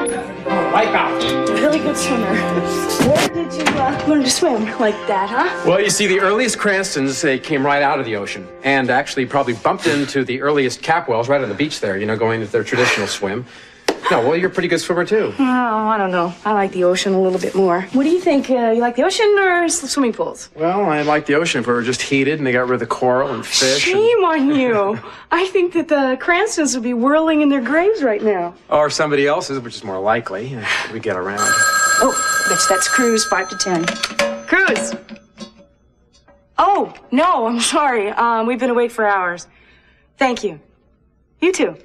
Wipe out. Really good swimmer. Where did you learn to swim like that, huh? Well, you see, the earliest Cranstons, they came right out of the ocean and actually probably bumped into the earliest Capwells right on the beach there, you know, going into their traditional swim. No, well, you're a pretty good swimmer, too. Oh, I don't know. I like the ocean a little bit more. What do you think? You like the ocean or swimming pools? Well, I like the ocean if we were just heated and they got rid of the coral and fish. Shame on you. I think that the Cranstons would be whirling in their graves right now. Or somebody else's, which is more likely. We get around. Oh, bitch, that's Cruz, 5 to 10. Cruz! Oh, no, I'm sorry. We've been awake for hours. Thank you. You too.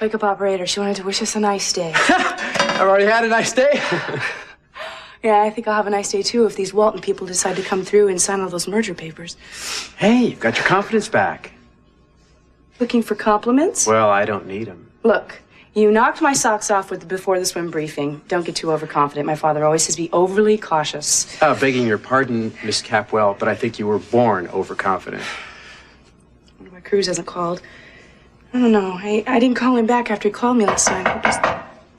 Wake up, operator. She wanted to wish us a nice day. I've already had a nice day. Yeah, I think I'll have a nice day, too, if these Walton people decide to come through and sign all those merger papers. Hey, you've got your confidence back. Looking for compliments? Well, I don't need them. Look, you knocked my socks off with the before the swim briefing. Don't get too overconfident. My father always says be overly cautious. Begging your pardon, Miss Capwell, but I think you were born overconfident. I wonder why Cruz hasn't called. I don't know. I didn't call him back after he called me last time.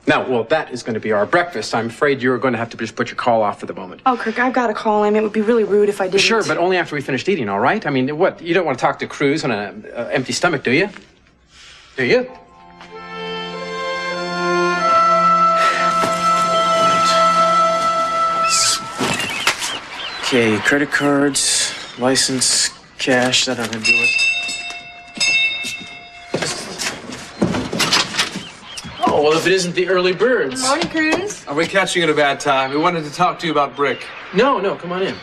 Now, well, that is going to be our breakfast. I'm afraid you're going to have to just put your call off for the moment. Oh, Kirk, I've got to call him. It would be really rude if I didn't. Sure, but only after we finished eating, all right? I mean, what? You don't want to talk to Cruz on an empty stomach, do you? Do you? Okay, credit cards, license, cash, that ought to do it. Oh, well, if it isn't the early birds. Morning, Cruz. Are we catching you at a bad time? We wanted to talk to you about Brick. No, come on in.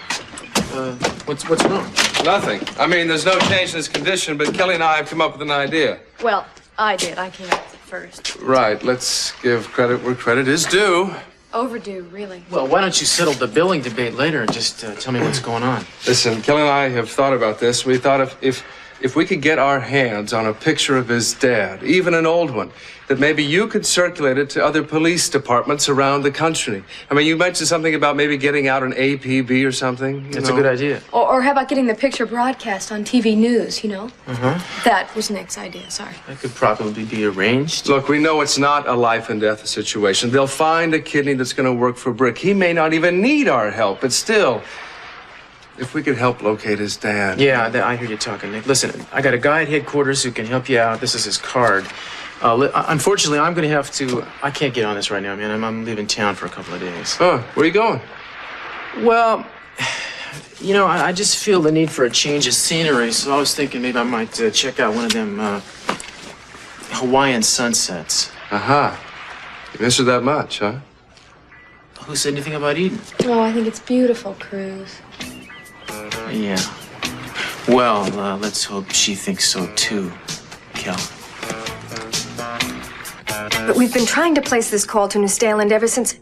What's wrong? Nothing. I mean, there's no change in his condition, but Kelly and I have come up with an idea. Well, I did. I came up with it first. Right. Let's give credit where credit is due. Overdue, really. Well, why don't you settle the billing debate later and just tell me what's going on? Listen, Kelly and I have thought about this. We thought if we could get our hands on a picture of his dad, even an old one, that maybe you could circulate it to other police departments around the country. I mean, you mentioned something about maybe getting out an APB or something. That's a good idea. Or how about getting the picture broadcast on TV news, you know? Uh-huh. That was Nick's idea, sorry. That could probably be arranged. Look, we know it's not a life and death situation. They'll find a kidney that's going to work for Brick. He may not even need our help, but still, if we could help locate his dad. Yeah, I hear you talking, Nick. Listen, I got a guy at headquarters who can help you out. This is his card. Unfortunately, I'm going to have to... I can't get on this right now, man. I'm leaving town for a couple of days. Oh, where are you going? Well, you know, I just feel the need for a change of scenery, so I was thinking maybe I might check out one of them Hawaiian sunsets. Aha. You miss her that much, huh? Who said anything about Eden? Oh, I think it's beautiful, Cruz. Yeah. Well, let's hope she thinks so, too, Kel. But we've been trying to place this call to New Staland ever since...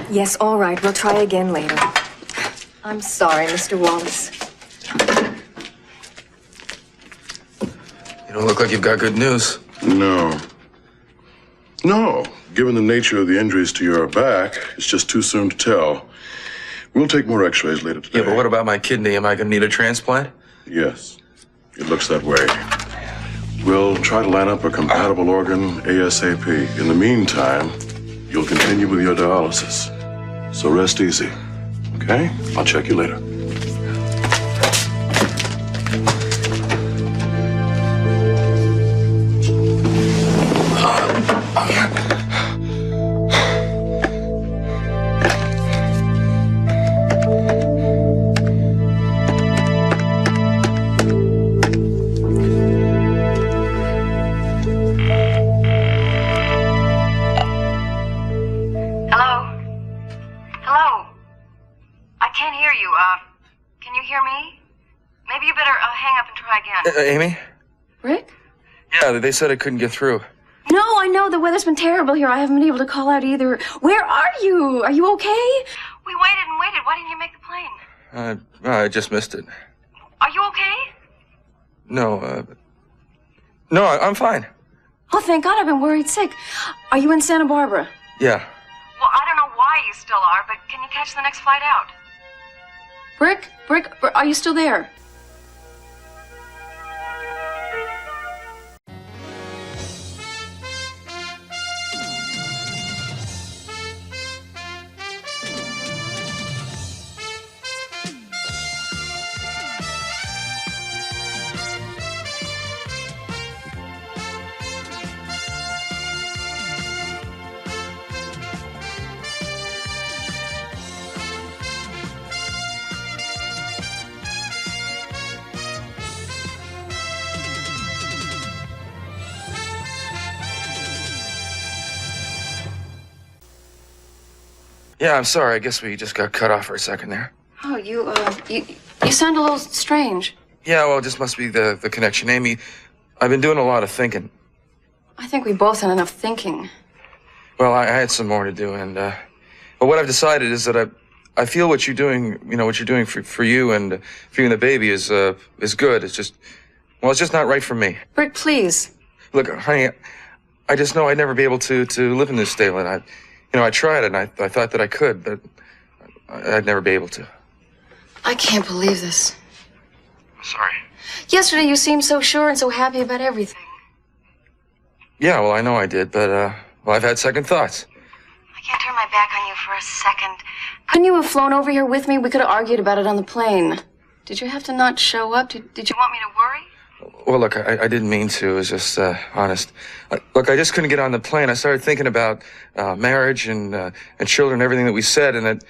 Yes, all right. We'll try again later. I'm sorry, Mr. Wallace. You don't look like you've got good news. No. No. Given the nature of the injuries to your back, it's just too soon to tell. We'll take more x-rays later today. Yeah, but what about my kidney? Am I going to need a transplant? Yes. It looks that way. We'll try to line up a compatible organ ASAP. In the meantime, you'll continue with your dialysis. So rest easy. Okay? I'll check you later. Amy? Rick? Yeah, they said I couldn't get through. No, I know. The weather's been terrible here. I haven't been able to call out either. Where are you? Are you okay? We waited and waited. Why didn't you make the plane? I just missed it. Are you okay? No, I'm fine. Oh, thank God. I've been worried sick. Are you in Santa Barbara? Yeah. Well, I don't know why you still are, but can you catch the next flight out? Brick, are you still there? Yeah, I'm sorry. I guess we just got cut off for a second there. Oh, you sound a little strange. Yeah, well, it just must be the connection. Amy, I've been doing a lot of thinking. I think we both had enough thinking. Well, I had some more to do, and but what I've decided is that I feel what you're doing, what you're doing for you and for you and the baby is good. It's just not right for me. Britt, please. Look, honey, I just know I'd never be able to live in this state. And I tried it, and I thought that I could, but I'd never be able to. I can't believe this. Sorry. Yesterday you seemed so sure and so happy about everything. Yeah, well, I know I did, but well, I've had second thoughts. I can't turn my back on you for a second. Couldn't you have flown over here with me? We could have argued about it on the plane. Did you have to not show up? Did you You want me to worry? Well, look, I didn't mean to. It was just honest. Look, I just couldn't get on the plane. I started thinking about marriage and children, everything that we said, and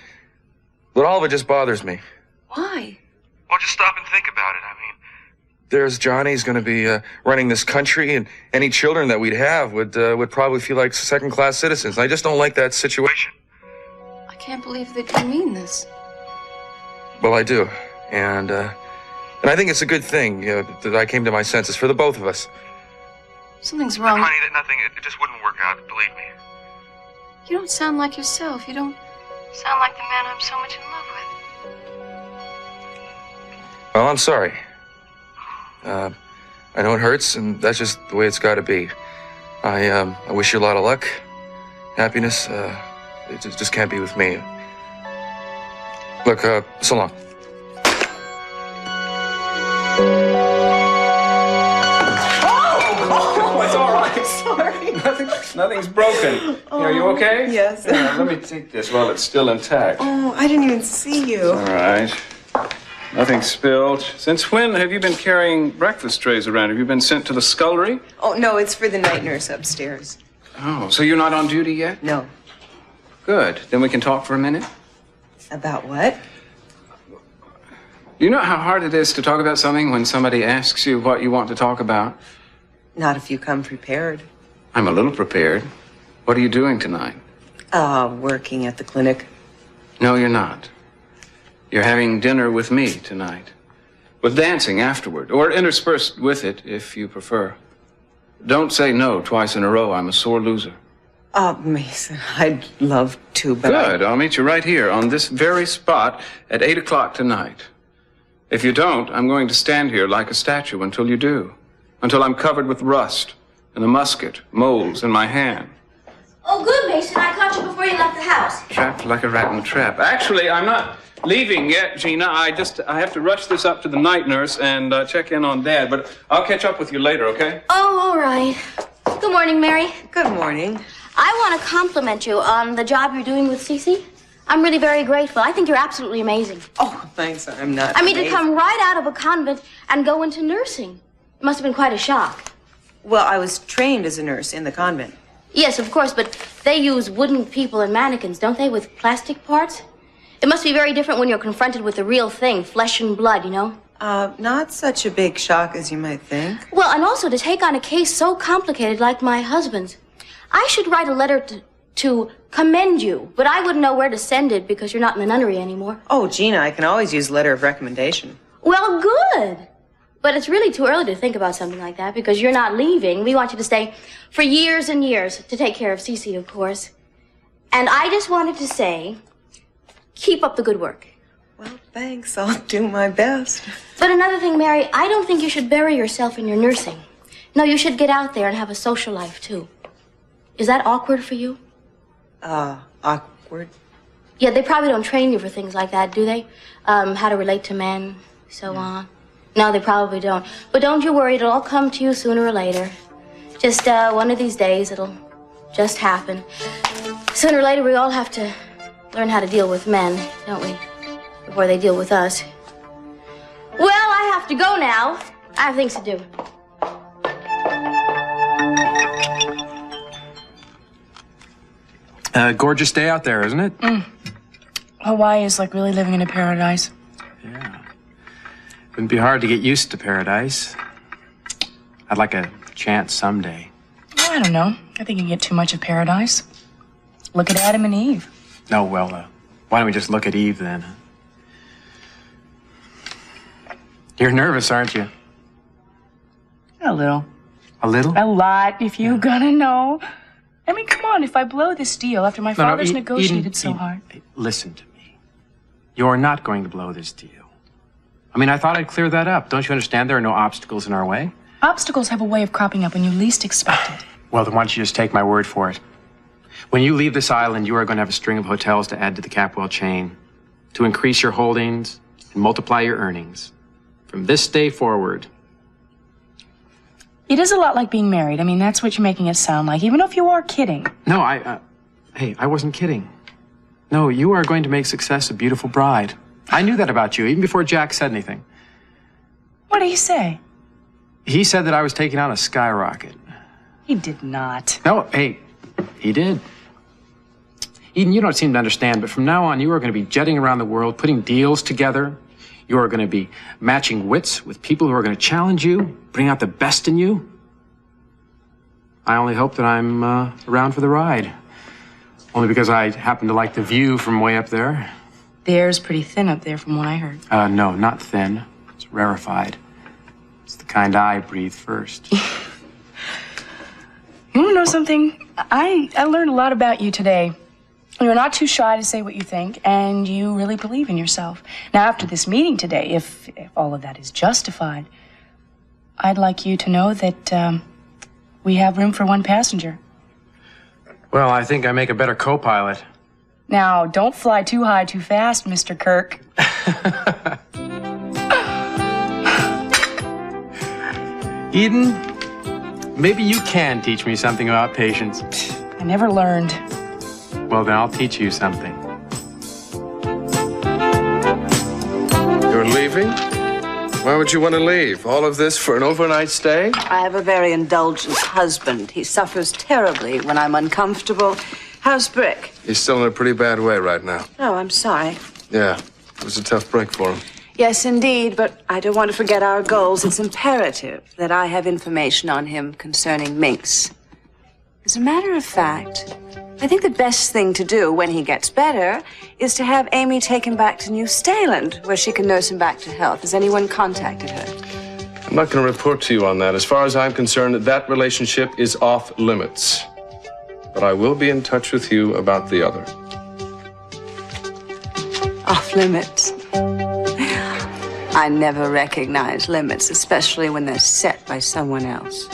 but all of it just bothers me. Why? Well, just stop and think about it. I mean, there's Johnny's going to be running this country, and any children that we'd have would probably feel like second-class citizens. I just don't like that situation. I can't believe that you mean this. Well, I do, and I think it's a good thing that I came to my senses for the both of us. Something's wrong. Honey, that nothing. It just wouldn't work out. Believe me. You don't sound like yourself. You don't Sound like the man I'm so much in love with. Well, I'm sorry. I know it hurts, and that's just the way it's got to be. I wish you a lot of luck, happiness. It just can't be with me. Look, so long. Oh, it's all right. Sorry. Nothing's broken. Are you okay? Yes. Let me take this while it's still intact. Oh, I didn't even see you. All right. Nothing spilled. Since when have you been carrying breakfast trays around? Have you been sent to the scullery? Oh, no, it's for the night nurse upstairs. Oh, so you're not on duty yet? No. Good. Then we can talk for a minute. About what? You know how hard it is to talk about something when somebody asks you what you want to talk about? Not if you come prepared. I'm a little prepared. What are you doing tonight? Working at the clinic. No, you're not. You're having dinner with me tonight. With dancing afterward, or interspersed with it, if you prefer. Don't say no twice in a row. I'm a sore loser. Mason, I'd love to, but Good. I'll meet you right here on this very spot at 8 o'clock tonight. If you don't, I'm going to stand here like a statue until you do. Until I'm covered with rust and the musket molds in my hand. Oh, good, Mason. I caught you before you left the house. Trapped like a rat in a trap. Actually, I'm not leaving yet, Gina. I have to rush this up to the night nurse and check in on Dad. But I'll catch up with you later, okay? Oh, all right. Good morning, Mary. Good morning. I want to compliment you on the job you're doing with Cece. I'm really very grateful. I think you're absolutely amazing. Oh, thanks. I'm not. I mean, to amazed. come right out of a convent and go into nursing. It must have been quite a shock. Well, I was trained as a nurse in the convent. Yes, of course, but they use wooden people and mannequins, don't they, with plastic parts? It must be very different when you're confronted with the real thing, flesh and blood, you know? Not such a big shock as you might think. Well, and also to take on a case so complicated like my husband's. I should write a letter to commend you, but I wouldn't know where to send it because you're not in the nunnery anymore. Oh, Gina, I can always use a letter of recommendation. Well, good. But it's really too early to think about something like that because you're not leaving. We want you to stay for years and years to take care of Cece, of course. And I just wanted to say, keep up the good work. Well, thanks. I'll do my best. But another thing, Mary, I don't think you should bury yourself in your nursing. No, you should get out there and have a social life, too. Is that awkward for you? Awkward. Yeah, they probably don't train you for things like that, do they? How to relate to men, so on. No, they probably don't. But don't you worry, it'll all come to you sooner or later. Just one of these days, it'll just happen. Sooner or later, we all have to learn how to deal with men, don't we? Before they deal with us. Well, I have to go now. I have things to do. Gorgeous day out there, isn't it? Hawaii is like really living in a paradise. Yeah. Wouldn't be hard to get used to paradise. I'd like a chance someday. Well, I don't know. I think you get too much of paradise. Look at Adam and Eve. No, well, why don't we just look at Eve then? You're nervous, aren't you? A little. A little? A lot, if you gotta know. I mean, come on, if I blow this deal after my father's negotiated so hard. Listen to me. You're not going to blow this deal. I mean, I thought I'd clear that up. Don't you understand there are no obstacles in our way? Obstacles have a way of cropping up when you least expect it. Well, then why don't you just take my word for it? When you leave this island, you are going to have a string of hotels to add to the Capwell chain, to increase your holdings and multiply your earnings. From this day forward. It is a lot like being married. I mean, that's what you're making it sound like, even if you are kidding. No, hey, I wasn't kidding. No, you are going to make success a beautiful bride. I knew that about you, even before Jack said anything. What did he say? He said that I was taking on a skyrocket. He did not. No, hey, he did. Eden, you don't seem to understand, but from now on, you are going to be jetting around the world, putting deals together. You are going to be matching wits with people who are going to challenge you, bring out the best in you. I only hope that I'm around for the ride. Only because I happen to like the view from way up there. The air's pretty thin up there from what I heard. No, not thin. It's rarefied. It's the kind I breathe first. You want to know something? I learned a lot about you today. You're not too shy to say what you think, and you really believe in yourself. Now, after this meeting today, if all of that is justified, I'd like you to know that we have room for one passenger. Well, I think I make a better co-pilot. Now, don't fly too high too fast, Mr. Kirk. Eden, maybe you can teach me something about patience. I never learned. Well, then I'll teach you something. You're leaving? Why would you want to leave? All of this for an overnight stay? I have a very indulgent husband. He suffers terribly when I'm uncomfortable. How's Brick? He's still in a pretty bad way right now. Oh, I'm sorry. Yeah, it was a tough break for him. Yes, indeed, but I don't want to forget our goals. It's imperative that I have information on him concerning Minx. As a matter of fact, I think the best thing to do when he gets better is to have Amy taken back to New Staland, where she can nurse him back to health. Has anyone contacted her? I'm not going to report to you on that. As far as I'm concerned, that relationship is off limits. But I will be in touch with you about the other. Off limits. I never recognize limits, especially when they're set by someone else.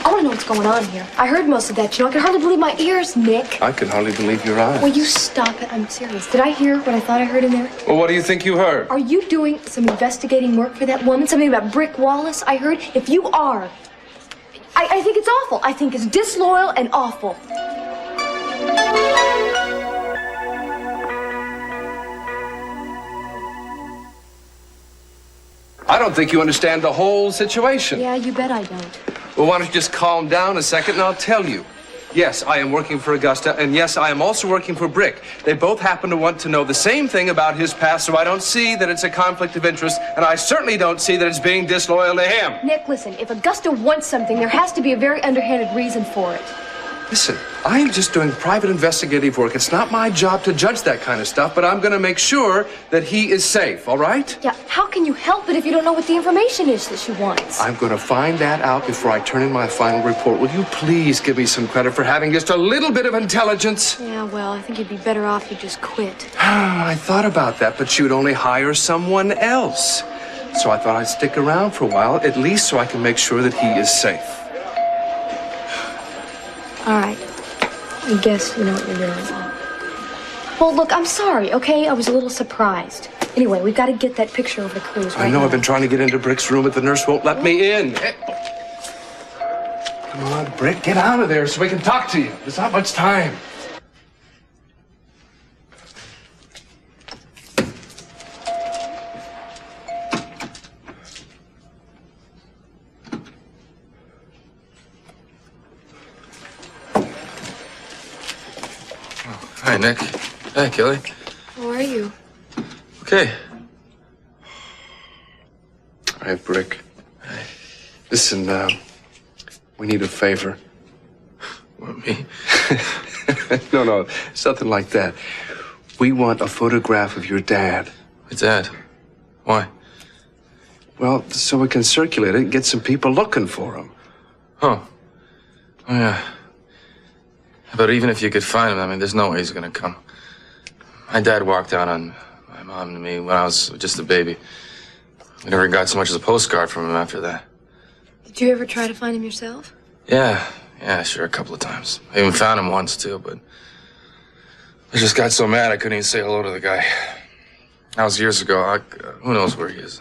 I want to know what's going on here. I heard most of that, you know. I can hardly believe my ears, Nick. I can hardly believe your eyes. Will you stop it? I'm serious. Did I hear what I thought I heard in there? Well, what do you think you heard? Are you doing some investigating work for that woman? Something about Brick Wallace, I heard? If you are, I think it's awful. I think it's disloyal and awful. I don't think you understand the whole situation. Yeah, you bet I don't. Well, why don't you just calm down a second and I'll tell you. Yes, I am working for Augusta, and yes, I am also working for Brick. They both happen to want to know the same thing about his past, so I don't see that it's a conflict of interest, and I certainly don't see that it's being disloyal to him. Nick, listen, if Augusta wants something, there has to be a very underhanded reason for it. Listen, I'm just doing private investigative work. It's not my job to judge that kind of stuff, but I'm going to make sure that he is safe, all right? Yeah, how can you help it if you don't know what the information is that she wants? I'm going to find that out before I turn in my final report. Will you please give me some credit for having just a little bit of intelligence? Yeah, well, I think you'd be better off if you just quit. I thought about that, but you'd only hire someone else. So I thought I'd stick around for a while, at least so I can make sure that he is safe. All right. I guess you know what you're doing. Well, look, I'm sorry, okay? I was a little surprised. Anyway, we've got to get that picture over to Cruz right I know now. I've been trying to get into Brick's room, but the nurse won't let me in. Come on, Brick, get out of there so we can talk to you. There's not much time. Hi, Nick. Hi, Kelly. How are you? Okay. Hi, Brick. Listen, We need a favor. What, me? No, something like that. We want a photograph of your dad. My dad? Why? Well, so we can circulate it and get some people looking for him. Oh. Oh, yeah. But even if you could find him, I mean, there's no way he's gonna come. My dad walked out on my mom and me when I was just a baby. We never got so much as a postcard from him after that. Did you ever try to find him yourself? Yeah, sure, a couple of times. I even found him once, too, but I just got so mad I couldn't even say hello to the guy. That was years ago. Who knows where he is?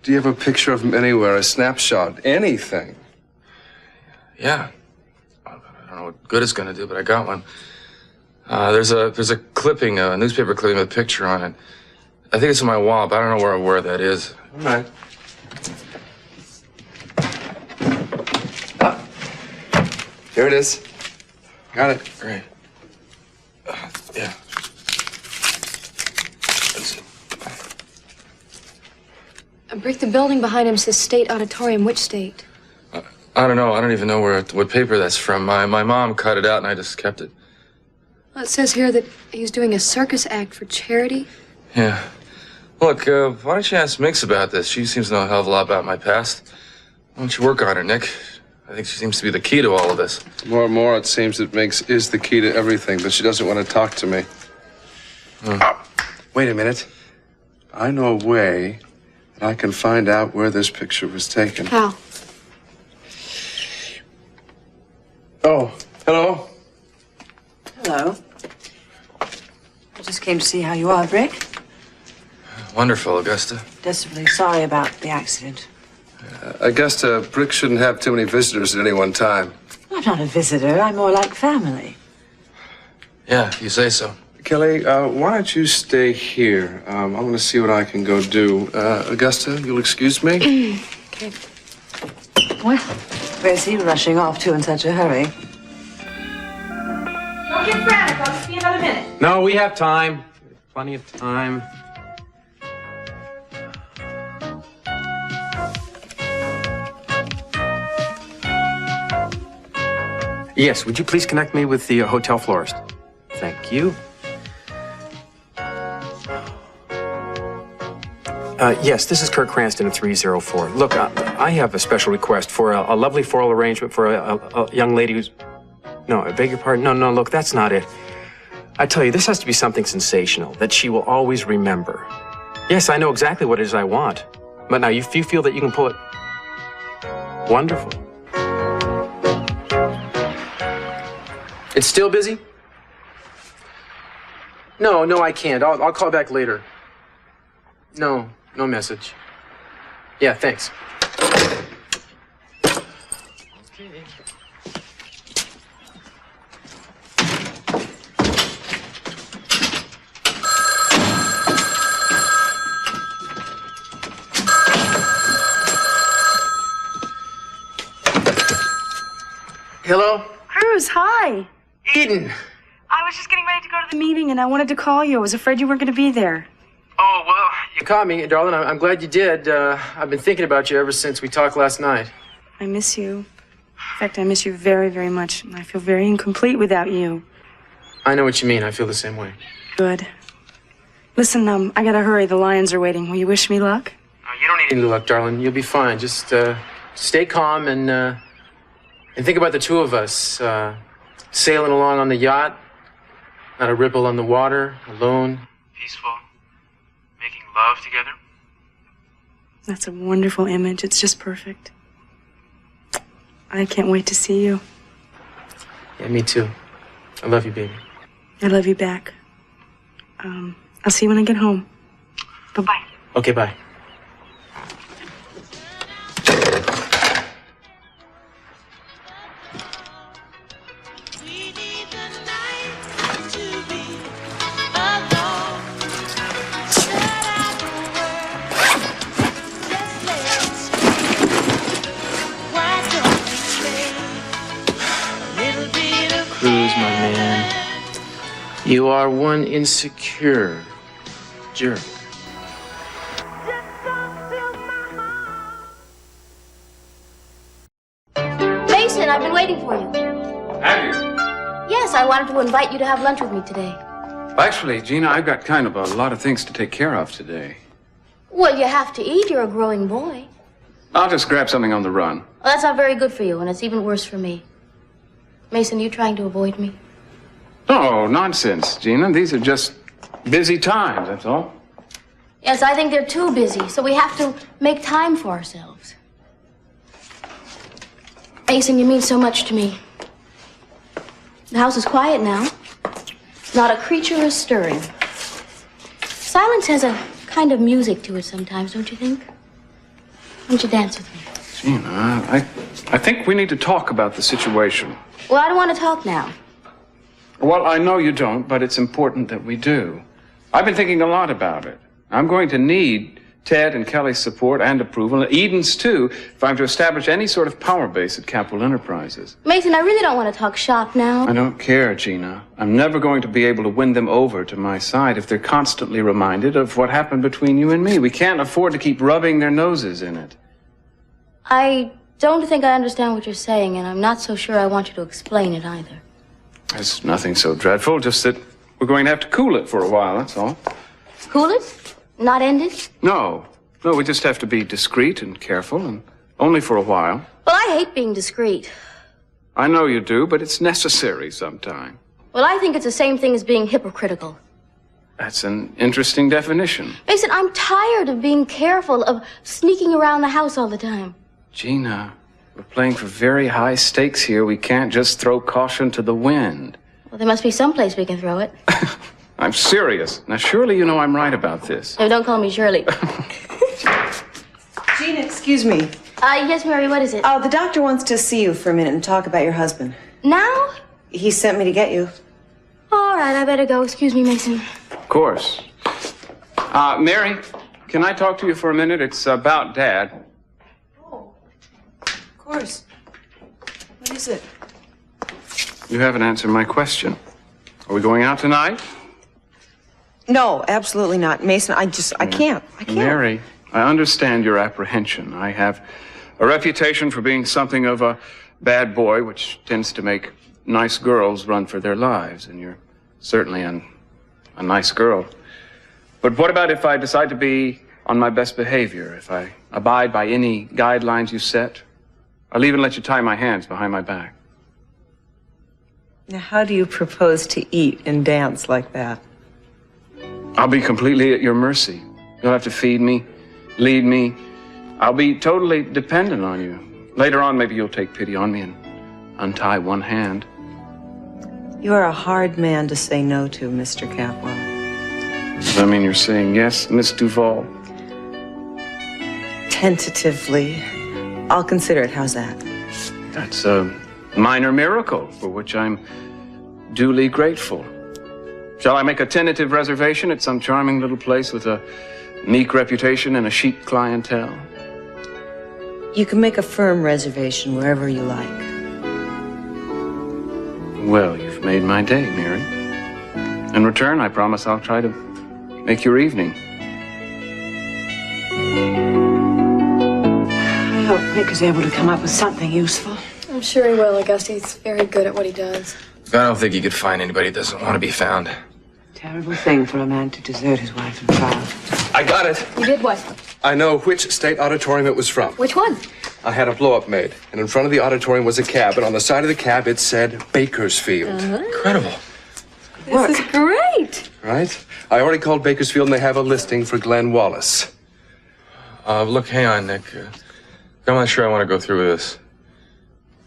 Do you have a picture of him anywhere, a snapshot, anything? Yeah. I don't know what good it's gonna do, but I got one. There's a clipping, a newspaper clipping with a picture on it. I think it's on my wall, but I don't know where that is. All right. Here it is. Got it. Great. Yeah. That's it. A brick the building behind him says State Auditorium. Which state? I don't know. I don't even know what paper that's from. My mom cut it out, and I just kept it. Well, it says here that he's doing a circus act for charity. Yeah. Look, why don't you ask Mix about this? She seems to know a hell of a lot about my past. Why don't you work on her, Nick? I think she seems to be the key to all of this. More and more, it seems that Mix is the key to everything, but she doesn't want to talk to me. Wait a minute. I know a way that I can find out where this picture was taken. How? Oh, hello. Hello. I just came to see how you are, Brick. Wonderful, Augusta. Desperately sorry about the accident. Augusta, Brick shouldn't have too many visitors at any one time. I'm not a visitor. I'm more like family. Yeah, if you say so. Kelly, why don't you stay here? I'm going to see what I can go do. Augusta, you'll excuse me? Okay. Well, where's he rushing off to in such a hurry? Don't get frantic. I'll just be another minute. No, we have time. Plenty of time. Yes, would you please connect me with the hotel florist? Thank you. Yes, this is Kirk Cranston at 304. Look, I have a special request for a lovely floral arrangement for a young lady who's... No, I beg your pardon. No, look, that's not it. I tell you, this has to be something sensational that she will always remember. Yes, I know exactly what it is I want. But now, if you feel that you can pull it... Wonderful. It's still busy? No, I can't. I'll call back later. No message. Yeah, thanks. Okay. Hello? Cruz, hi. Eden. I was just getting ready to go to the meeting, and I wanted to call you. I was afraid you weren't going to be there. Oh, well, you caught me, darling. I'm glad you did. I've been thinking about you ever since we talked last night. I miss you. In fact, I miss you very, very much. I feel very incomplete without you. I know what you mean. I feel the same way. Good. Listen, I gotta hurry. The Lions are waiting. Will you wish me luck? You don't need any luck, darling. You'll be fine. Just stay calm and think about the two of us sailing along on the yacht, not a ripple on the water, alone. Peaceful, making love together. That's a wonderful image. It's just perfect. I can't wait to see you. Yeah, me too. I love you, baby. I love you back. I'll see you when I get home. Bye-bye. Okay, bye. Cruz, my man. You are one insecure jerk. Base Mason, I've been waiting for you. Have you? Yes, I wanted to invite you to have lunch with me today. Actually, Gina, I've got kind of a lot of things to take care of today. Well, you have to eat. You're a growing boy. I'll just grab something on the run. Well, that's not very good for you, and it's even worse for me. Mason, are you trying to avoid me? Oh, nonsense, Gina. These are just busy times, that's all. Yes, I think they're too busy, so we have to make time for ourselves. Mason, you mean so much to me. The house is quiet now. Not a creature is stirring. Silence has a kind of music to it sometimes, don't you think? Why don't you dance with me? Gina, I think we need to talk about the situation. Well, I don't want to talk now. Well, I know you don't, but it's important that we do. I've been thinking a lot about it. I'm going to need Ted and Kelly's support and approval, and Eden's too, if I'm to establish any sort of power base at Capitol Enterprises. Mason, I really don't want to talk shop now. I don't care, Gina. I'm never going to be able to win them over to my side if they're constantly reminded of what happened between you and me. We can't afford to keep rubbing their noses in it. I don't think I understand what you're saying, and I'm not so sure I want you to explain it either. There's nothing so dreadful, just that we're going to have to cool it for a while, that's all. Cool it? Not end it? No, we just have to be discreet and careful, and only for a while. Well, I hate being discreet. I know you do, but it's necessary sometime. Well, I think it's the same thing as being hypocritical. That's an interesting definition. Mason, I'm tired of being careful, of sneaking around the house all the time. Gina, we're playing for very high stakes here. We can't just throw caution to the wind. Well, there must be some place we can throw it. I'm serious. Now, surely you know I'm right about this. No, don't call me Shirley. Gina, excuse me. Yes, Mary, what is it? Oh, the doctor wants to see you for a minute and talk about your husband. Now? He sent me to get you. All right, I better go. Excuse me, Mason. Of course. Mary, can I talk to you for a minute? It's about Dad. Oh, of course. What is it? You haven't answered my question. Are we going out tonight? No, absolutely not. Mason, I can't. I can't. Mary, I understand your apprehension. I have a reputation for being something of a bad boy, which tends to make nice girls run for their lives, and you're certainly a nice girl. But what about if I decide to be on my best behavior, if I abide by any guidelines you set? I'll even let you tie my hands behind my back. Now, how do you propose to eat and dance like that? I'll be completely at your mercy. You'll have to feed me, lead me. I'll be totally dependent on you. Later on, maybe you'll take pity on me and untie one hand. You're a hard man to say no to, Mr. Capwell. Does that mean you're saying yes, Miss Duval? Tentatively. I'll consider it. How's that? That's a minor miracle for which I'm duly grateful. Shall I make a tentative reservation at some charming little place with a meek reputation and a chic clientele? You can make a firm reservation wherever you like. Well, you've made my day, Mary. In return, I promise I'll try to make your evening. I hope Nick is able to come up with something useful. I'm sure he will. Augustine's very good at what he does. I don't think you could find anybody who doesn't want to be found. Terrible thing for a man to desert his wife and child. I got it. You did what? I know which state auditorium it was from. Which one? I had a blow-up made, and in front of the auditorium was a cab, and on the side of the cab it said Bakersfield. Incredible. This is great. Right? I already called Bakersfield, and they have a listing for Glenn Wallace. Look, hang on, Nick. I'm not sure I want to go through with this.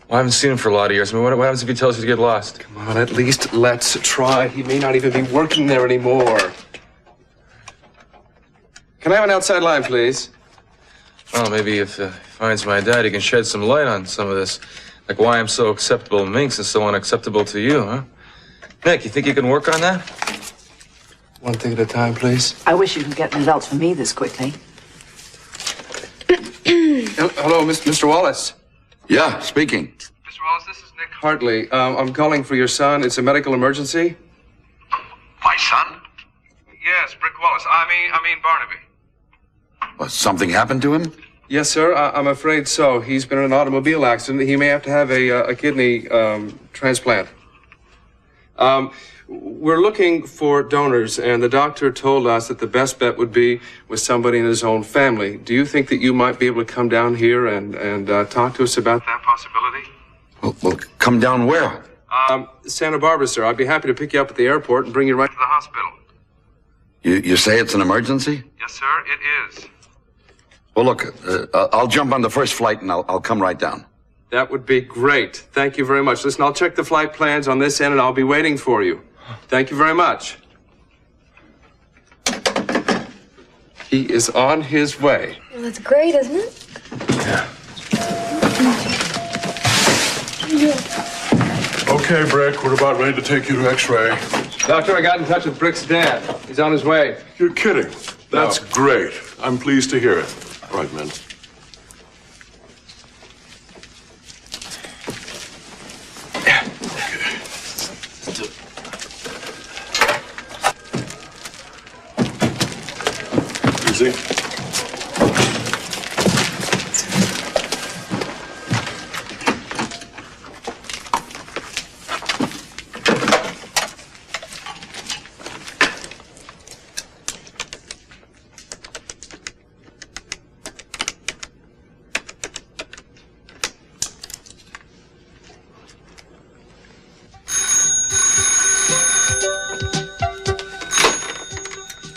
Well, I haven't seen him for a lot of years. I mean, what happens if he tells you to get lost? Come on, at least let's try. He may not even be working there anymore. Can I have an outside line, please? Well, maybe if he finds my dad, he can shed some light on some of this. Like why I'm so acceptable to Minx and so unacceptable to you, huh? Nick, you think you can work on that? One thing at a time, please. I wish you could get results for me this quickly. Hello, Mr. Wallace. Yeah, speaking. Mr. Wallace, this is Nick Hartley. I'm calling for your son. It's a medical emergency. My son? Yes, Brick Wallace. I mean Barnaby. Something happened to him? Yes, sir. I'm afraid so. He's been in an automobile accident. He may have to have a kidney transplant. We're looking for donors, and the doctor told us that the best bet would be with somebody in his own family. Do you think that you might be able to come down here and talk to us about that possibility? Well, come down where? Santa Barbara, sir. I'd be happy to pick you up at the airport and bring you right to the hospital. You say it's an emergency? Yes, sir, it is. Well, look, I'll jump on the first flight and I'll come right down. That would be great. Thank you very much. Listen, I'll check the flight plans on this end and I'll be waiting for you. Thank you very much. He is on his way. Well, that's great, isn't it? Okay, Brick, we're about ready to take you to X-ray. Doctor, I got in touch with Brick's dad. He's on his way. You're kidding. That's great. I'm pleased to hear it. All right, men. Easy.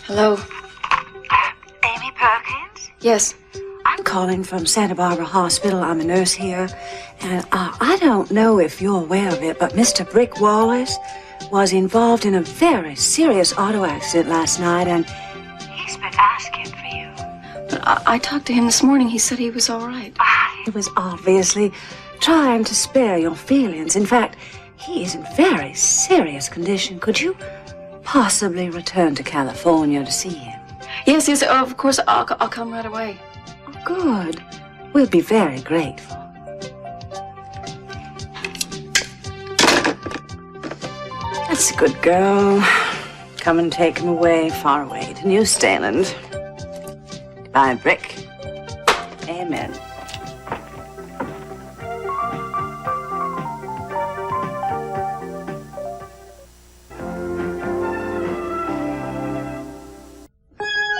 Hello. Amy Perkins? Yes. I'm calling from Santa Barbara Hospital. I'm a nurse here. And I don't know if you're aware of it, but Mr. Brick Wallace was involved in a very serious auto accident last night, and He's been asking for you. But I talked to him this morning. He said he was all right. he was obviously trying to spare your feelings. In fact, he is in very serious condition. Could you possibly return to California to see him? Yes, yes, of course. I'll come right away. Oh, good. We'll be very grateful. That's a good girl. Come and take him away, far away to New Staland. Goodbye, Brick. Amen.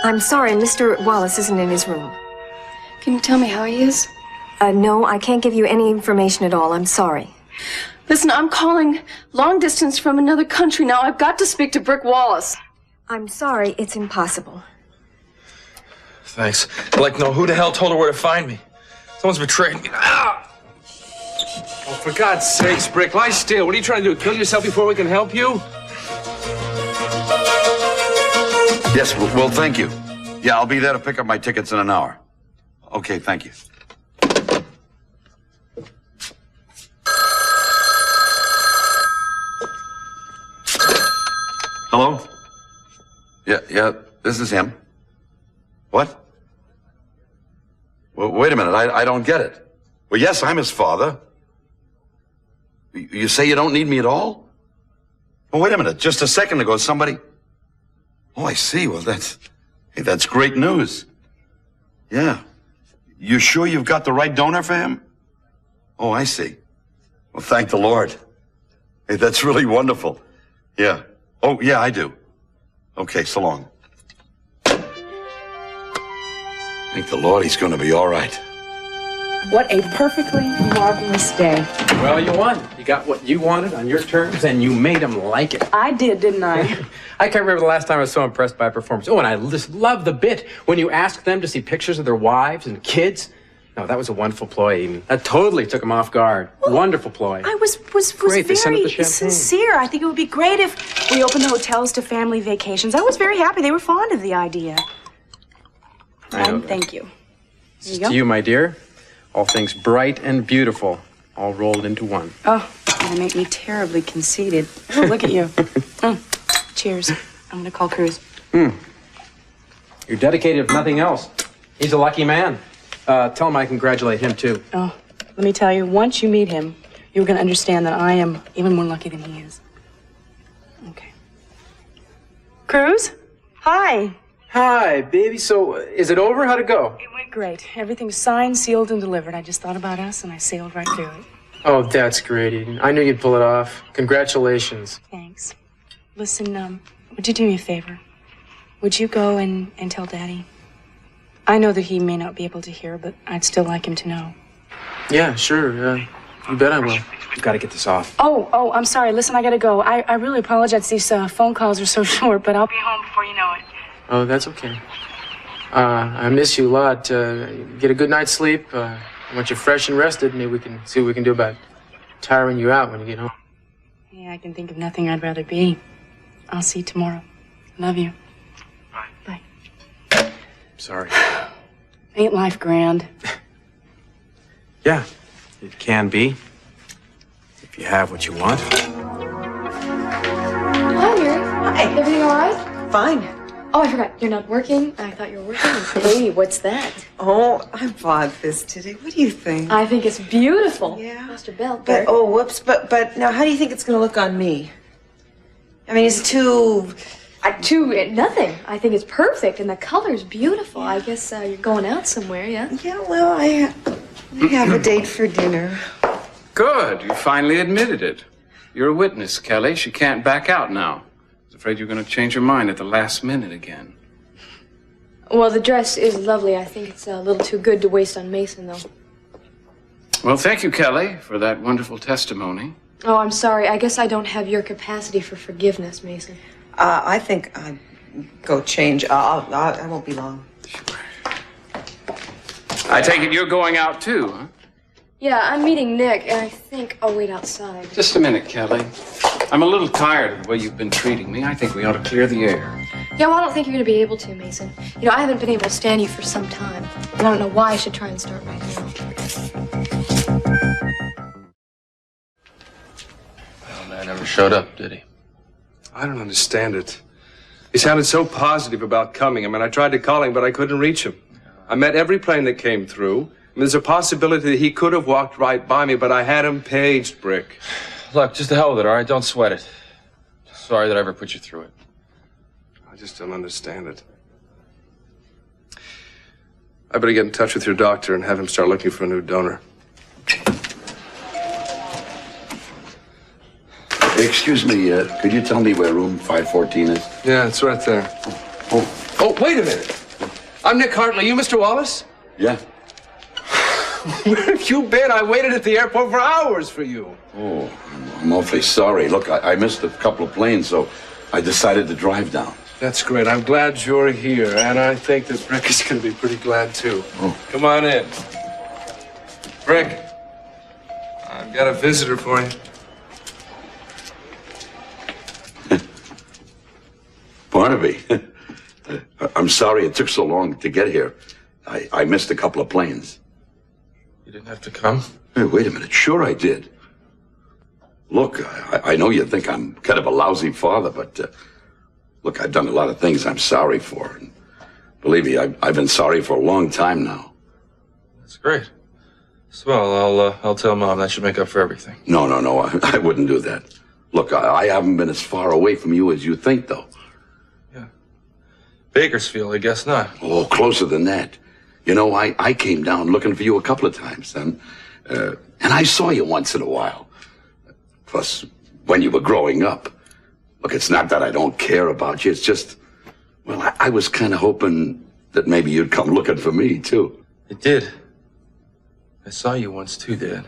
I'm sorry, Mr. Wallace isn't in his room. Can you tell me how he is? No, I can't give you any information at all. I'm sorry. Listen, I'm calling long distance from another country now. I've got to speak to Brick Wallace. I'm sorry, it's impossible. Thanks. I'd like to know who the hell told her where to find me. Someone's betrayed me. Ah! Oh, for God's sakes, Brick, lie still. What are you trying to do? Kill yourself before we can help you? Yes, well, thank you. Yeah, I'll be there to pick up my tickets in an hour. Okay, thank you. Hello? Yeah, this is him. What? Well, wait a minute, I don't get it. Well, yes, I'm his father. You say you don't need me at all? Well, wait a minute, just a second ago, somebody... Oh, I see. Well, that's great news. Yeah. You sure you've got the right donor for him? Oh, I see. Well, thank the Lord. Hey, that's really wonderful. Yeah. Oh, yeah, I do. Okay, so long. Thank the Lord he's going to be all right. What a perfectly marvelous day. Well, you won. You got what you wanted on your terms, and you made them like it. I did, didn't I? I can't remember the last time I was so impressed by a performance. Oh, and I just love the bit when you asked them to see pictures of their wives and kids. No, that was a wonderful ploy, Amy. That totally took them off guard. Well, wonderful ploy. I was Great, they sent up the very champagne. sincere. I think it would be great if we opened the hotels to family vacations. I was very happy. They were fond of the idea. I know And that. thank you. There you To go. you, my dear, all things bright and beautiful, all rolled into one. Oh, you make me terribly conceited. Oh, look at you. Cheers. I'm gonna call Cruz. You're dedicated if nothing else. He's a lucky man. Tell him I congratulate him, too. Oh, let me tell you, once you meet him, you're gonna understand that I am even more lucky than he is. Okay. Cruz? Hi. Hi, baby. So, is it over? How'd it go? It went great. Everything's signed, sealed, and delivered. I just thought about us, and I sailed right through it. Oh, that's great, Eden. I knew you'd pull it off. Congratulations. Thanks. Listen, would you do me a favor? Would you go and tell Daddy? I know that he may not be able to hear, but I'd still like him to know. Yeah, sure. You bet I will. We've got to get this off. Oh, I'm sorry. Listen, I gotta go. I really apologize. These phone calls are so short, but I'll be home before you know it. Oh, that's okay. I miss you a lot. Get a good night's sleep. Once you're fresh and rested, maybe we can see what we can do about tiring you out when you get home. Yeah, I can think of nothing I'd rather be. I'll see you tomorrow. Love you. Bye. Sorry. Ain't life grand? Yeah, it can be. If you have what you want. Hi, Mary. Hi. Everything all right? Fine. Oh, I forgot. You're not working. I thought you were working. Hey, what's that? Oh, I bought this today. What do you think? I think it's beautiful. Yeah. Mr. Bell. But, oh, whoops. But now how do you think it's going to look on me? I mean, is it too... Nothing. I think it's perfect, and the color's beautiful. I guess you're going out somewhere, yeah? Yeah, well, I have a date for dinner. Good. You finally admitted it. You're a witness, Kelly. She can't back out now. I was afraid you're going to change your mind at the last minute again. Well, the dress is lovely. I think it's a little too good to waste on Mason, though. Well, thank you, Kelly, for that wonderful testimony. Oh, I'm sorry. I guess I don't have your capacity for forgiveness, Mason. I think I'd go change. I won't be long. I take it you're going out, too, huh? Yeah, I'm meeting Nick, and I think I'll wait outside. Just a minute, Kelly. I'm a little tired of the way you've been treating me. I think we ought to clear the air. Yeah, well, I don't think you're going to be able to, Mason. You know, I haven't been able to stand you for some time. And I don't know why I should try and start right now. Well, man never showed up, did he? I don't understand it. He sounded so positive about coming. I mean, I tried to call him, but I couldn't reach him. I met every plane that came through. And there's a possibility that he could have walked right by me, but I had him paged, Brick. Look, just the hell with it, all right? Don't sweat it. Sorry that I ever put you through it. I just don't understand it. I better get in touch with your doctor and have him start looking for a new donor. Excuse me, could you tell me where room 514 is? Yeah, it's right there. Oh, wait a minute. I'm Nick Hartley. You Mr. Wallace? Yeah. Where have you been? I waited at the airport for hours for you. Oh, I'm awfully sorry. Look, I missed a couple of planes, so I decided to drive down. That's great. I'm glad you're here, and I think that Brick is going to be pretty glad, too. Oh. Come on in. Brick, I've got a visitor for you. Barnaby, I'm sorry it took so long to get here. I missed a couple of planes. You didn't have to come? Hey, wait a minute. Sure I did. Look, I know you think I'm kind of a lousy father, but look, I've done a lot of things I'm sorry for. And believe me, I've been sorry for a long time now. That's great. Swell, I'll tell Mom. That should make up for everything. No, I wouldn't do that. Look, I haven't been as far away from you as you think, though. Bakersfield, I guess not. Oh, closer than that. You know, I came down looking for you a couple of times, and I saw you once in a while. Plus, when you were growing up. Look, it's not that I don't care about you. It's just, well, I was kind of hoping that maybe you'd come looking for me, too. It did. I saw you once, too, Dad.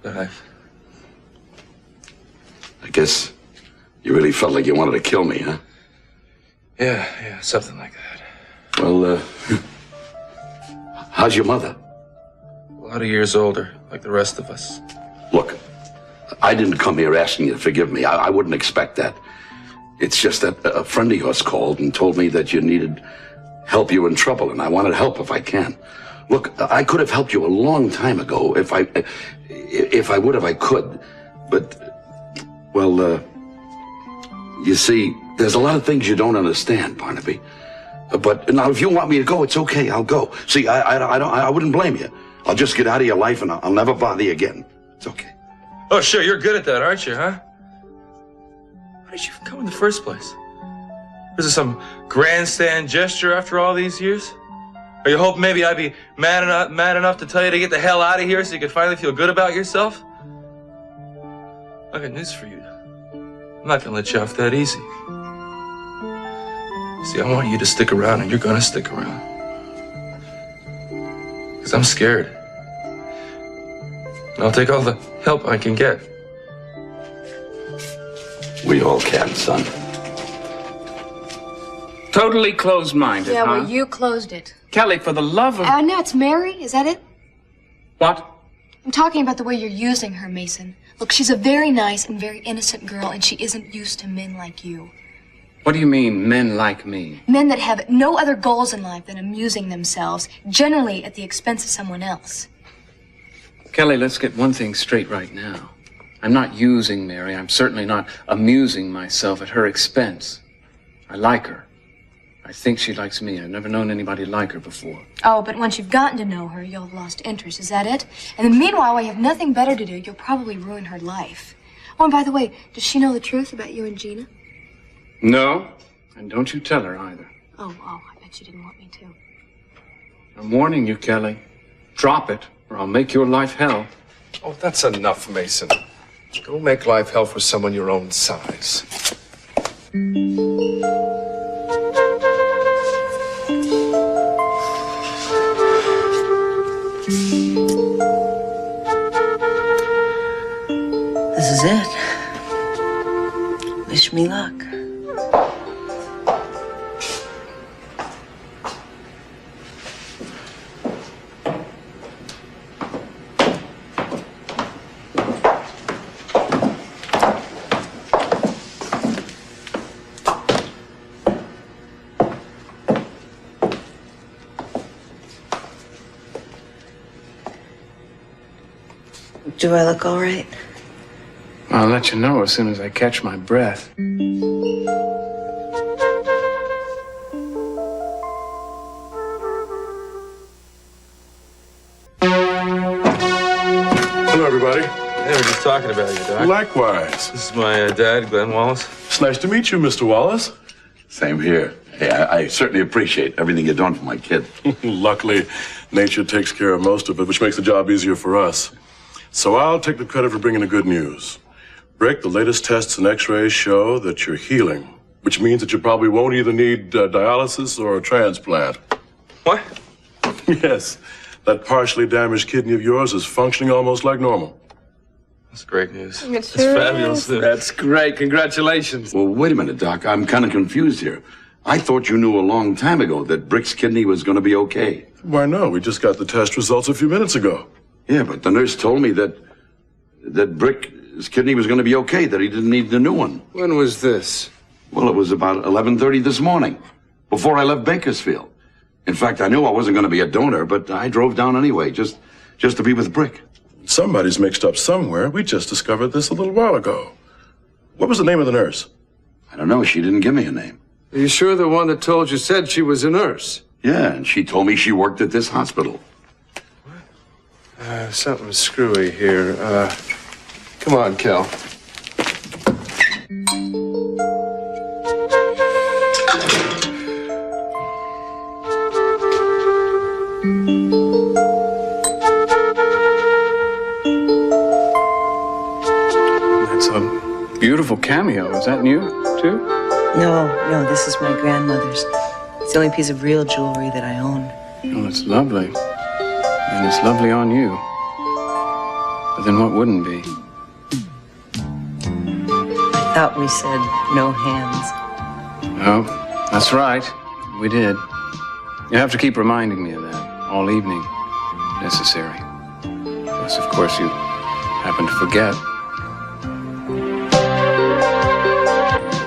But I guess you really felt like you wanted to kill me, huh? Yeah, something like that. Well, how's your mother? A lot of years older, like the rest of us. Look, I didn't come here asking you to forgive me. I wouldn't expect that. It's just that a friend of yours called and told me that you needed help. You were in trouble, and I wanted help if I can. Look, I could have helped you a long time ago if I would have, I could. But, well, you see, there's a lot of things you don't understand, Barnaby. But now, if you want me to go, it's okay. I'll go. See, I wouldn't blame you. I'll just get out of your life, and I'll never bother you again. It's okay. Oh, sure, you're good at that, aren't you, huh? Why did you come in the first place? Is this some grandstand gesture after all these years? Or you hope maybe I'd be mad enough to tell you to get the hell out of here so you could finally feel good about yourself? I got news for you. I'm not gonna let you off that easy. See, I want you to stick around, and you're gonna stick around. Because I'm scared. And I'll take all the help I can get. We all can, son. Totally closed-minded, Yeah, huh? well, you closed it. Kelly, for the love of... No, it's Mary. Is that it? What? I'm talking about the way you're using her, Mason. Look, she's a very nice and very innocent girl, and she isn't used to men like you. What do you mean, men like me? Men that have no other goals in life than amusing themselves, generally at the expense of someone else. Kelly, let's get one thing straight right now. I'm not using Mary. I'm certainly not amusing myself at her expense. I like her. I think she likes me. I've never known anybody like her before. Oh, but once you've gotten to know her, you'll have lost interest. Is that it? And then meanwhile, while you have nothing better to do, you'll probably ruin her life. Oh, and by the way, does she know the truth about you and Gina? No, and don't you tell her either. Oh, I bet you didn't want me to. I'm warning you, Kelly. Drop it, or I'll make your life hell. Oh, that's enough, Mason. Go make life hell for someone your own size. This is it. Wish me luck. Do I look all right? I'll let you know as soon as I catch my breath. Hello, everybody. Hey, we're just talking about you, Doc. Likewise. This is my dad, Glenn Wallace. It's nice to meet you, Mr. Wallace. Same here. Hey, I certainly appreciate everything you're doing for my kid. Luckily, nature takes care of most of it, which makes the job easier for us. So I'll take the credit for bringing the good news. Rick, the latest tests and x-rays show that you're healing, which means that you probably won't either need dialysis or a transplant. What? Yes, that partially damaged kidney of yours is functioning almost like normal. That's great news. It's That's fabulous news. That's great. Congratulations. Well, wait a minute, Doc. I'm kind of confused here. I thought you knew a long time ago that Brick's kidney was going to be okay. Why, no, we just got the test results a few minutes ago. Yeah, but the nurse told me that Brick's kidney was going to be okay, that he didn't need the new one. When was this? Well, it was about 11:30 this morning, before I left Bakersfield. In fact, I knew I wasn't going to be a donor, but I drove down anyway, just to be with Brick. Somebody's mixed up somewhere. We just discovered this a little while ago. What was the name of the nurse? I don't know. She didn't give me a name. Are you sure the one that told you said she was a nurse? Yeah, and she told me she worked at this hospital. Something screwy here. Come on, Kel. That's a beautiful cameo. Is that new, too? No, this is my grandmother's. It's the only piece of real jewelry that I own. Oh, it's lovely. And it's lovely on you. But then what wouldn't be? I thought we said no hands. Oh, that's right. We did. You have to keep reminding me of that all evening, if necessary. Yes, of course, you happen to forget.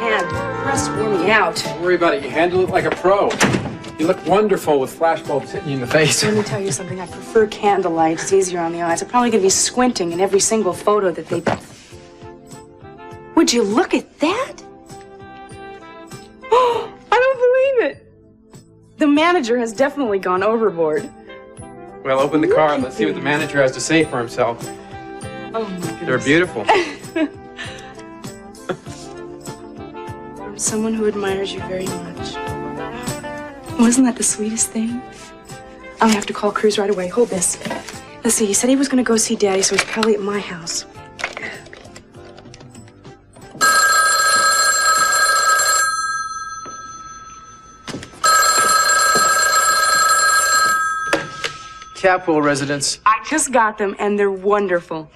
Man, press wore me out. Don't worry about it. You handle it like a pro. You look wonderful with flashbulbs hitting you in the face. Let me tell you something. I prefer candlelight. It's easier on the eyes. I'm probably going to be squinting in every single photo that they... Would you look at that? Oh, I don't believe it. The manager has definitely gone overboard. Well, open the car and let's see what the manager has to say for himself. Oh, my goodness. They're beautiful. I'm someone who admires you very much. Wasn't that the sweetest thing? I'll have to call Cruz right away. Hold this. Let's see, he said he was going to go see Daddy, so he's probably at my house. Capwell residence. I just got them, and they're wonderful.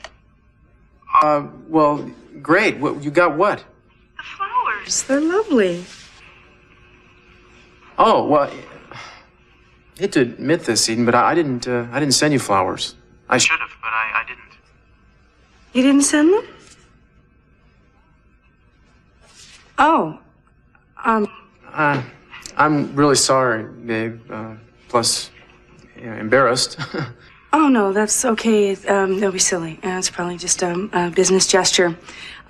Well, great. You got what? The flowers. They're lovely. Oh, well, I hate to admit this, Eden, but I didn't send you flowers. I should have, but I didn't. You didn't send them? Oh. I'm really sorry, babe. Plus, embarrassed. Oh, no, that's okay. That'll be silly. It's probably just a business gesture.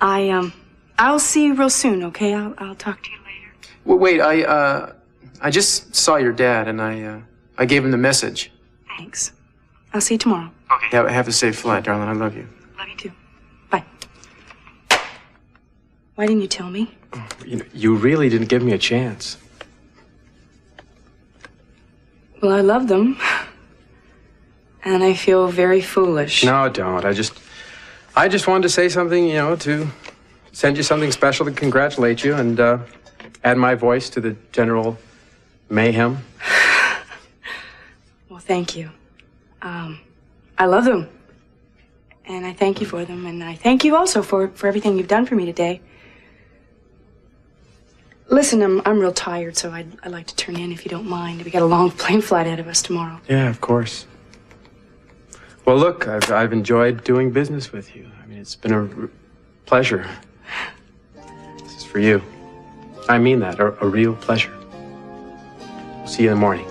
I'll see you real soon, okay? I'll talk to you later. Well, wait, I just saw your dad, and I gave him the message. Thanks. I'll see you tomorrow. Okay. Have a safe flight, darling. I love you. Love you too. Bye. Why didn't you tell me? You really didn't give me a chance. Well, I love them. And I feel very foolish. No, don't. I just wanted to say something, to send you something special to congratulate you and add my voice to the general mayhem. Well, thank you. I love them. And I thank you for them. And I thank you also for everything you've done for me today. Listen, I'm real tired, so I'd like to turn in if you don't mind. We got a long plane flight ahead of us tomorrow. Yeah, of course. Well, look, I've enjoyed doing business with you. I mean, it's been a pleasure. This is for you. I mean that, a real pleasure. See you in the morning.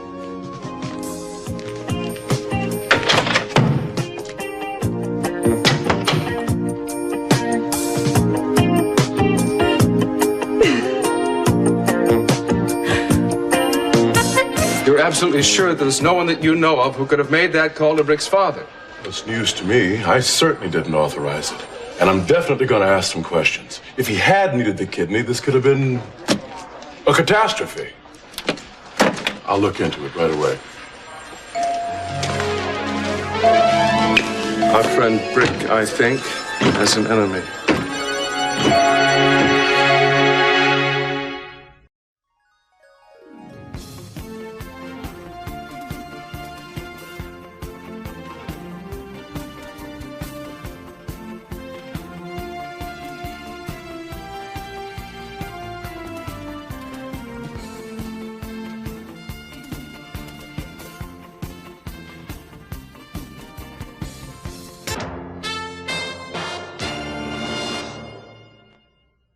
You're absolutely sure there's no one that you know of who could have made that call to Rick's father? It's news to me. I certainly didn't authorize it. And I'm definitely going to ask some questions. If he had needed the kidney, this could have been a catastrophe. I'll look into it right away. Our friend Brick, I think, has an enemy.